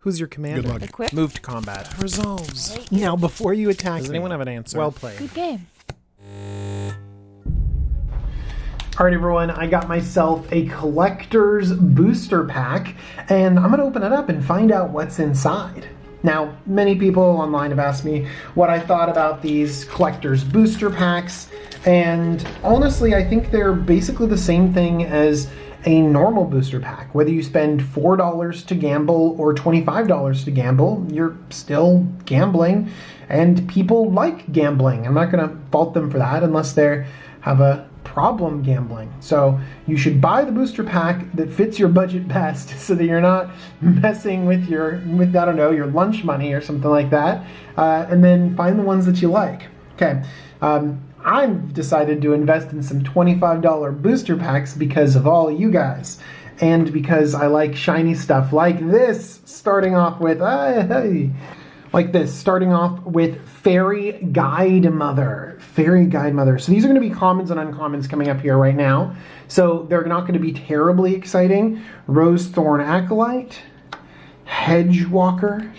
Who's your commander? Good luck. Equip. Move to combat. Resolves. Thank you. Now, before you attack Does me, anyone have an answer? well played. Good game. Alright everyone, I got myself a collector's booster pack, and I'm going to open it up and find out what's inside. Now, many people online have asked me what I thought about these collector's booster packs, and honestly, I think they're basically the same thing as a normal booster pack. Whether you spend $4 to gamble or $25 to gamble, you're still gambling, and people like gambling. I'm not going to fault them for that unless they have a problem gambling. So you should buy the booster pack that fits your budget best so that you're not messing with I don't know, your lunch money or something like that, and then find the ones that you like. Okay, I've decided to invest in some $25 booster packs because of all you guys, and because I like shiny stuff like this, starting off with Fairy Guide Mother. Fairy Guide Mother. So these are going to be commons and uncommons coming up here right now. So they're not going to be terribly exciting. Rose Thorn Acolyte. Hedge Walker.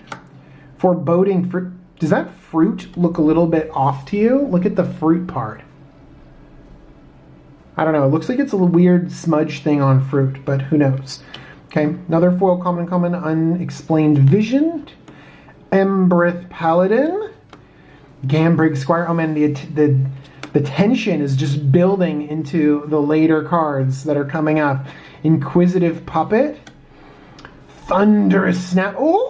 Foreboding Fruit. Does that fruit look a little bit off to you? Look at the fruit part. I don't know. It looks like it's a weird smudge thing on fruit, but who knows. Okay, another foil common, Unexplained Vision. Embrith Paladin. Gambrig Squire. Oh man, the tension is just building into the later cards that are coming up. Inquisitive Puppet. Thunderous Snap. Oh,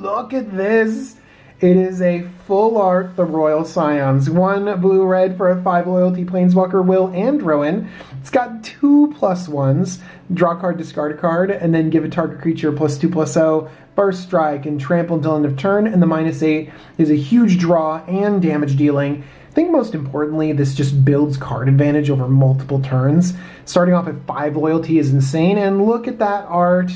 look at this. It is a full art The Royal Scions. 1 blue-red for a 5 loyalty Planeswalker, Will, and Rowan. It's got 2+1s. Draw a card, discard a card, and then give a target creature +2/+0, Burst Strike, and Trample until end of turn. And the -8 is a huge draw and damage dealing. I think most importantly, this just builds card advantage over multiple turns. Starting off at 5 loyalty is insane, and look at that art.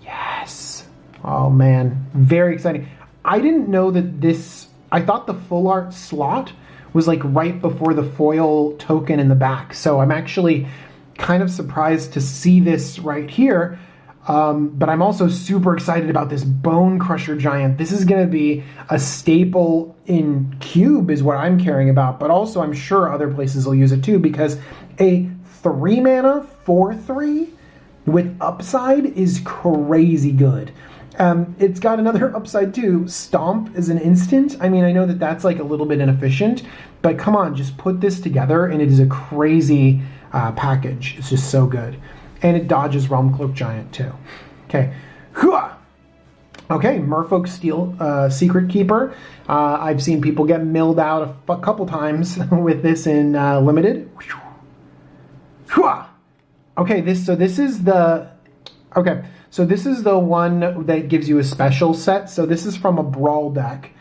Yes. Oh man, very exciting. I didn't know that this, I thought the full art slot was like right before the foil token in the back. So I'm actually kind of surprised to see this right here. But I'm also super excited about this Bone Crusher Giant. This is going to be a staple in Cube is what I'm caring about. But also I'm sure other places will use it too, because a 3 mana 4/3 with upside is crazy good. It's got another upside too. Stomp is an instant. I mean, I know that that's like a little bit inefficient, but come on, just put this together and it is a crazy package. It's just so good. And it dodges Realm Cloak Giant too. Okay. Okay, Merfolk Steel Secret Keeper. I've seen people get milled out a couple times with this in Limited. Okay, this is the... Okay. So this is the one that gives you a special set. So this is from a Brawl deck.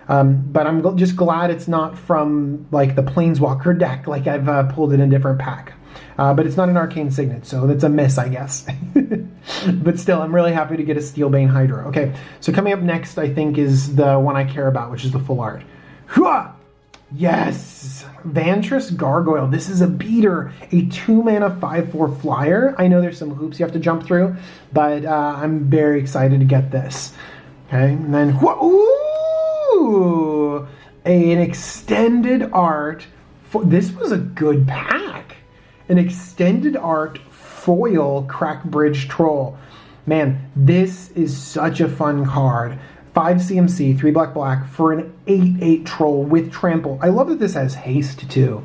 But I'm just glad it's not from like the Planeswalker deck, like I've pulled in a different pack. But it's not an Arcane Signet, so that's a miss, I guess. But still, I'm really happy to get a Steelbane Hydra. Okay, so coming up next, I think, is the one I care about, which is the full art. Hooah! Yes! Vantress Gargoyle. This is a beater. A 2-mana 5/4 flyer. I know there's some hoops you have to jump through, but I'm very excited to get this. Okay, and then... Ooh! An extended art. This was a good pack. An extended art foil Crackbridge Troll. Man, this is such a fun card. 5 CMC, 3 black for an 8/8 troll with trample. I love that this has haste too,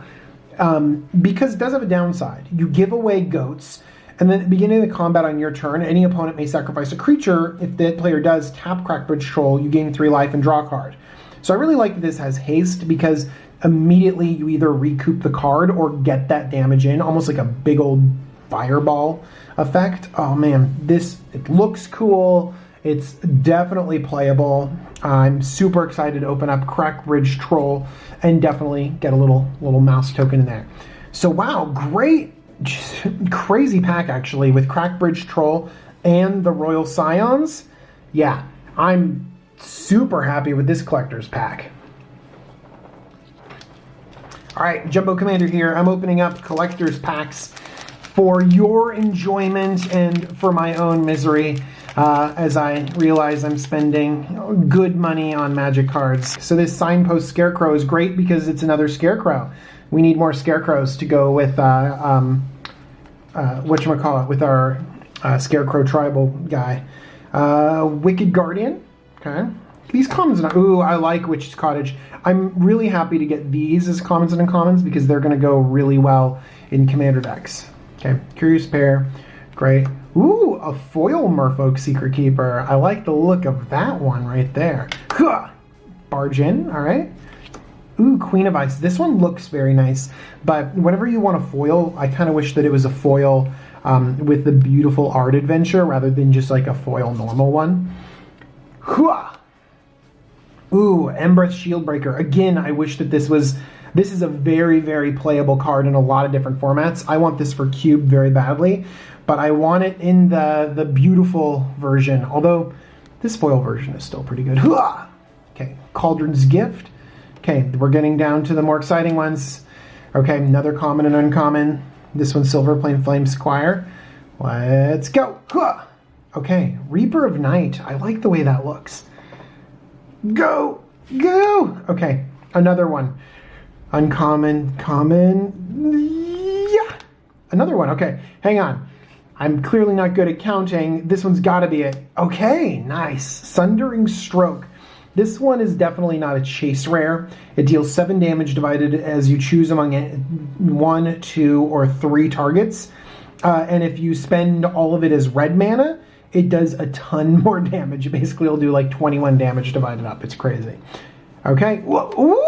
because it does have a downside. You give away goats, and then at the beginning of the combat on your turn, any opponent may sacrifice a creature. If the player does tap Crackbridge Troll, you gain 3 life and draw a card. So I really like that this has haste, because immediately you either recoup the card or get that damage in, almost like a big old fireball effect. Oh man, it looks cool. It's definitely playable. I'm super excited to open up Crackbridge Troll and definitely get a little mouse token in there. So wow, great, crazy pack actually with Crackbridge Troll and the Royal Scions. Yeah, I'm super happy with this collector's pack. All right, Jumbo Commander here. I'm opening up collector's packs for your enjoyment and for my own misery. as I realize I'm spending good money on magic cards. So this Signpost Scarecrow is great because it's another Scarecrow. We need more Scarecrows to go with, whatchamacallit, with our Scarecrow Tribal guy. Wicked Guardian, okay. These commons, ooh, I like Witch's Cottage. I'm really happy to get these as commons and uncommons because they're going to go really well in Commander decks. Okay, Curious Pair, great. Ooh, a foil Merfolk Secret Keeper. I like the look of that one right there. Huh. Barge in, all right. Ooh, Queen of Ice. This one looks very nice, but whenever you want a foil, I kind of wish that it was a foil with the beautiful art adventure rather than just like a foil normal one. Huh. Ooh, Embereth Shieldbreaker. Again, I wish that this is a very, very playable card in a lot of different formats. I want this for Cube very badly, but I want it in the beautiful version, although this foil version is still pretty good. Hooah! Okay, Cauldron's Gift. Okay, we're getting down to the more exciting ones. Okay, another common and uncommon. This one's Silver Flame Squire. Let's go. Hooah! Okay, Reaper of Night. I like the way that looks. Go! Go! Okay, another one. Uncommon, common, yeah! Another one, okay, hang on. I'm clearly not good at counting. This one's gotta be it. Okay, nice. Sundering Stroke. This one is definitely not a chase rare. It deals 7 damage divided as you choose among 1, 2, or 3 targets. And if you spend all of it as red mana, it does a ton more damage. Basically, it'll do like 21 damage divided up. It's crazy. Okay. Ooh,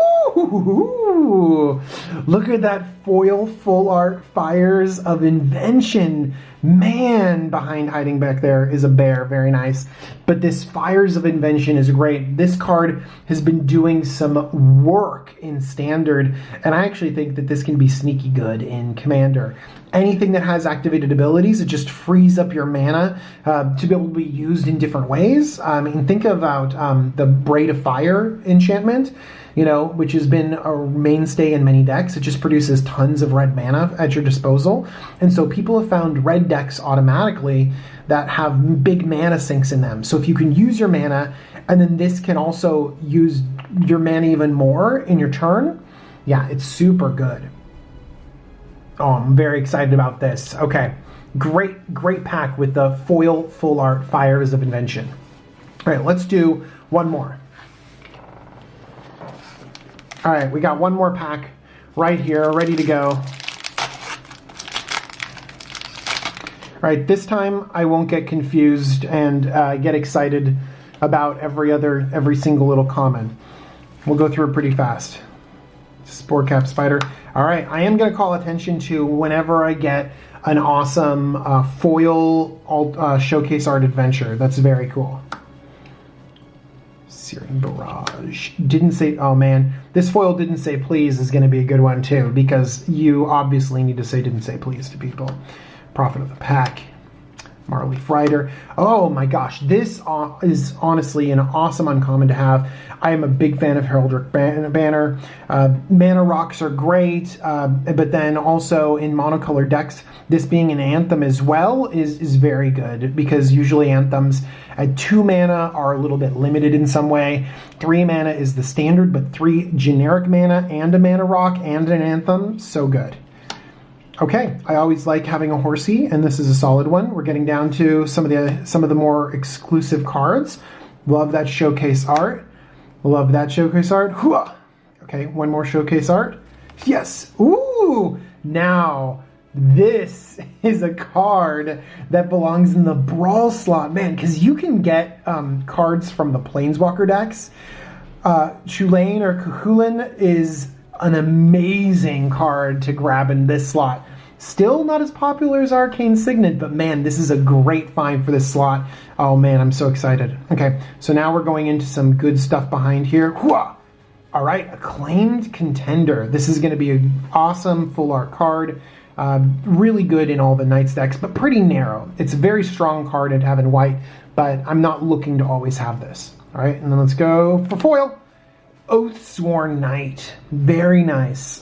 look at that foil full art Fires of Invention. Man, behind hiding back there is a bear. Very nice. But this Fires of Invention is great. This card has been doing some work in Standard, and I actually think that this can be sneaky good in Commander. Anything that has activated abilities, it just frees up your mana to be able to be used in different ways. I mean, think about the Braid of Fire enchantment, which has been a mainstay in many decks. It just produces tons of red mana at your disposal. And so people have found red decks automatically that have big mana sinks in them. So if you can use your mana, and then this can also use your mana even more in your turn, yeah, it's super good. Oh, I'm very excited about this. Okay, great pack with the foil full art Fires of Invention. All right, let's do one more. All right, we got one more pack right here, ready to go. All right, this time I won't get confused and get excited about every single little common. We'll go through it pretty fast. Spore Cap Spider. All right, I am going to call attention to whenever I get an awesome foil showcase art adventure. That's very cool. Searing Barrage. Didn't say, oh man, this foil didn't say please is going to be a good one too, because you obviously need to say didn't say please to people. Prophet of the Pack. Marleaf Rider. Oh my gosh, this is honestly an awesome uncommon to have. I am a big fan of Heraldric Banner. Mana rocks are great, but then also in monocolored decks, this being an anthem as well is very good, because usually anthems at 2 mana are a little bit limited in some way. 3 mana is the standard, but 3 generic mana and a mana rock and an anthem, so good. Okay, I always like having a horsey, and this is a solid one. We're getting down to some of the more exclusive cards. Love that showcase art. Love that showcase art. Hooah! Okay, one more showcase art. Yes! Ooh! Now, this is a card that belongs in the Brawl slot. Man, because you can get cards from the Planeswalker decks. Chulain or Cuchulainn is an amazing card to grab in this slot. Still not as popular as Arcane Signet, but man, this is a great find for this slot. Oh man, I'm so excited. Okay, so now we're going into some good stuff behind here. Hooah! All right, Acclaimed Contender. This is going to be an awesome full art card. Really good in all the Knights decks, but pretty narrow. It's a very strong card to have in white, but I'm not looking to always have this. All right, and then let's go for foil. Oathsworn Knight. Very nice.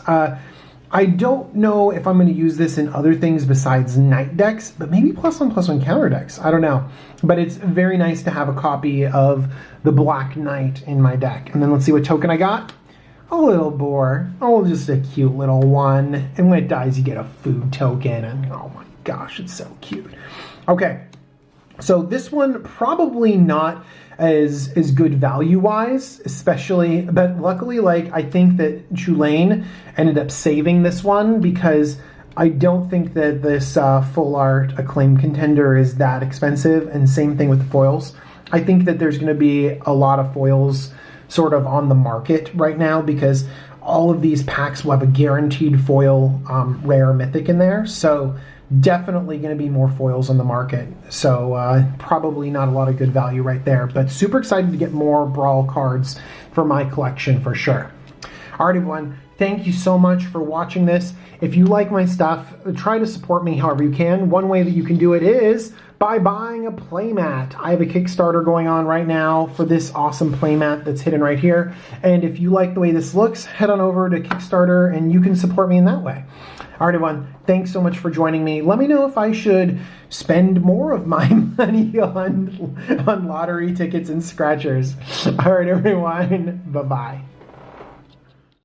I don't know if I'm going to use this in other things besides night decks, but maybe +1/+1 counter decks. I don't know. But it's very nice to have a copy of the Black Knight in my deck. And then let's see what token I got. A little boar. Oh, just a cute little one. And when it dies, you get a food token. And oh my gosh, it's so cute. Okay, so this one probably not as good value-wise, especially, but luckily, like, I think that Tulane ended up saving this one because I don't think that this full art Acclaim Contender is that expensive, and same thing with the foils. I think that there's going to be a lot of foils sort of on the market right now because all of these packs will have a guaranteed foil rare mythic in there, so definitely going to be more foils on the market. So probably not a lot of good value right there, but super excited to get more Brawl cards for my collection for sure. All right, everyone, thank you so much for watching this. If you like my stuff, try to support me however you can. One way that you can do it is by buying a playmat. I have a Kickstarter going on right now for this awesome playmat that's hidden right here. And if you like the way this looks, head on over to Kickstarter and you can support me in that way. All right, everyone, thanks so much for joining me. Let me know if I should spend more of my money on lottery tickets and scratchers. All right, everyone, bye-bye.